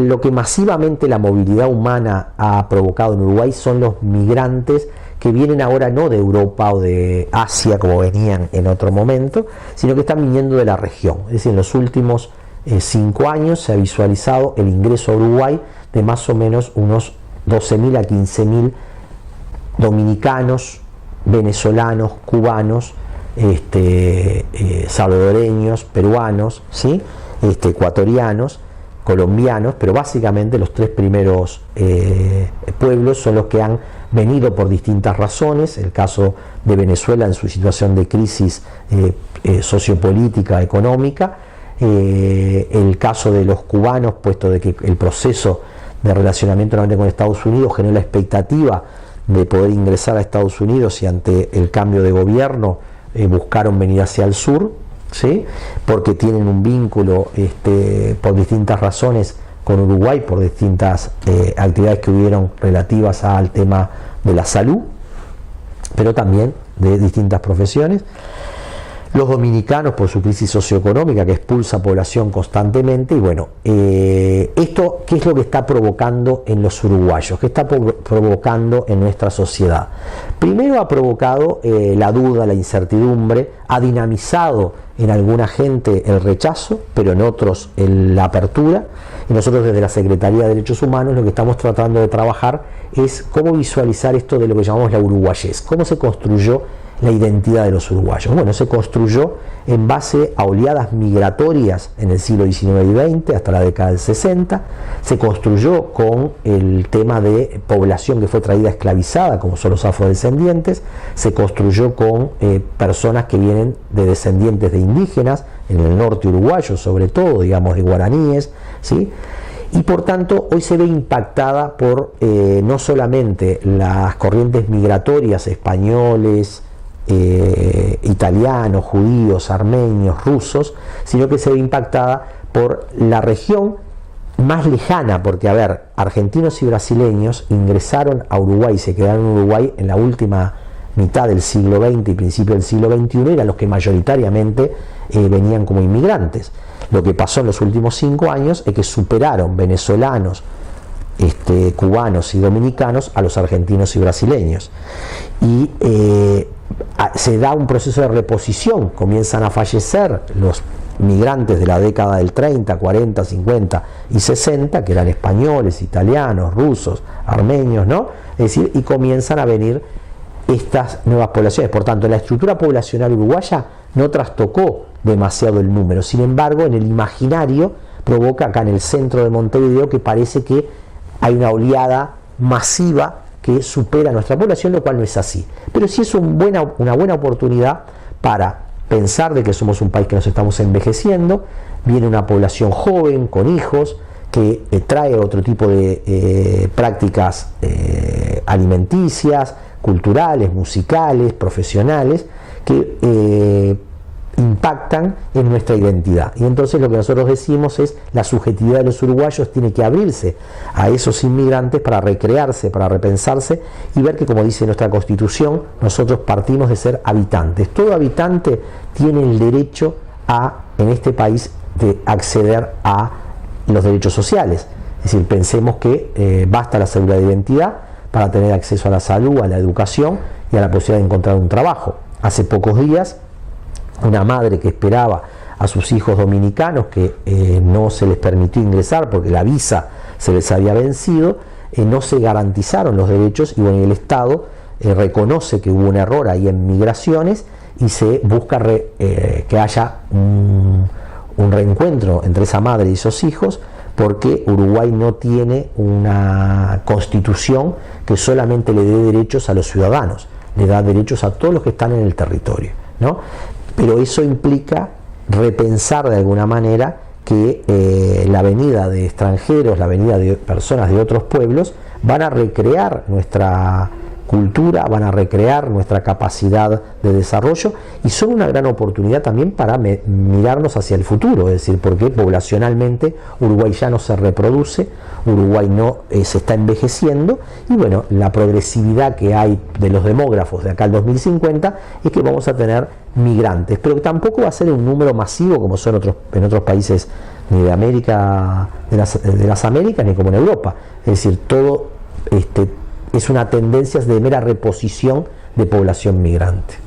lo que masivamente la movilidad humana ha provocado en Uruguay son los migrantes que vienen ahora no de Europa o de Asia como venían en otro momento, sino que están viniendo de la región. Es decir, en los últimos 5 años se ha visualizado el ingreso a Uruguay de más o menos unos 12.000 a 15.000 dominicanos, venezolanos, cubanos, salvadoreños, peruanos, ¿sí? Ecuatorianos, colombianos, pero básicamente los 3 primeros pueblos son los que han venido por distintas razones. El caso de Venezuela en su situación de crisis sociopolítica, económica, el caso de los cubanos, puesto de que el proceso de relacionamiento nuevamente con Estados Unidos generó la expectativa de poder ingresar a Estados Unidos y ante el cambio de gobierno buscaron venir hacia el sur, ¿sí? Porque tienen un vínculo por distintas razones con Uruguay, por distintas actividades que hubieron relativas al tema de la salud, pero también de distintas profesiones. Los dominicanos por su crisis socioeconómica que expulsa población constantemente. Y bueno, esto, ¿qué es lo que está provocando en los uruguayos? ¿Qué está provocando en nuestra sociedad? Primero ha provocado la duda, la incertidumbre, ha dinamizado en alguna gente el rechazo, pero en otros la apertura. Y nosotros desde la Secretaría de Derechos Humanos lo que estamos tratando de trabajar es cómo visualizar esto de lo que llamamos la uruguayés, cómo se construyó la identidad de los uruguayos. Bueno, se construyó en base a oleadas migratorias en el siglo XIX y XX hasta la década del 60, se construyó con el tema de población que fue traída esclavizada, como son los afrodescendientes, se construyó con personas que vienen de descendientes de indígenas, en el norte uruguayo sobre todo, digamos de guaraníes, ¿sí? Y por tanto hoy se ve impactada por no solamente las corrientes migratorias españoles, italianos, judíos, armenios, rusos, sino que se ve impactada por la región más lejana, porque a ver, argentinos y brasileños ingresaron a Uruguay y se quedaron en Uruguay en la última mitad del siglo XX y principio del siglo XXI, eran los que mayoritariamente venían como inmigrantes. Lo que pasó en los últimos 5 años es que superaron venezolanos, cubanos y dominicanos a los argentinos y brasileños, y se da un proceso de reposición, comienzan a fallecer los migrantes de la década del 30, 40, 50 y 60, que eran españoles, italianos, rusos, armenios, ¿no? Es decir, y comienzan a venir estas nuevas poblaciones. Por tanto, la estructura poblacional uruguaya no trastocó demasiado el número, sin embargo, en el imaginario provoca acá en el centro de Montevideo que parece que hay una oleada masiva que supera nuestra población, lo cual no es así. Pero sí es una buena oportunidad para pensar de que somos un país que nos estamos envejeciendo, viene una población joven, con hijos, que trae otro tipo de prácticas alimenticias, culturales, musicales, profesionales, que impactan en nuestra identidad. Y entonces lo que nosotros decimos es la subjetividad de los uruguayos tiene que abrirse a esos inmigrantes para recrearse, para repensarse y ver que, como dice nuestra Constitución, nosotros partimos de ser habitantes. Todo habitante tiene el derecho en este país de acceder a los derechos sociales. Es decir, pensemos que basta la cédula de identidad para tener acceso a la salud, a la educación y a la posibilidad de encontrar un trabajo. Hace pocos días una madre que esperaba a sus hijos dominicanos que no se les permitió ingresar porque la visa se les había vencido, no se garantizaron los derechos y bueno, el Estado reconoce que hubo un error ahí en migraciones y se busca que haya un reencuentro entre esa madre y esos hijos, porque Uruguay no tiene una constitución que solamente le dé derechos a los ciudadanos, le da derechos a todos los que están en el territorio, ¿no? Pero eso implica repensar de alguna manera que la venida de extranjeros, la venida de personas de otros pueblos van a recrear nuestra cultura, van a recrear nuestra capacidad de desarrollo y son una gran oportunidad también para mirarnos hacia el futuro, es decir, porque poblacionalmente Uruguay ya no se reproduce, Uruguay no se está envejeciendo y bueno, la progresividad que hay de los demógrafos de acá al 2050 es que vamos a tener migrantes, pero que tampoco va a ser un número masivo como son en otros países ni de América, de las Américas, ni como en Europa, es decir, todo es una tendencia de mera reposición de población migrante.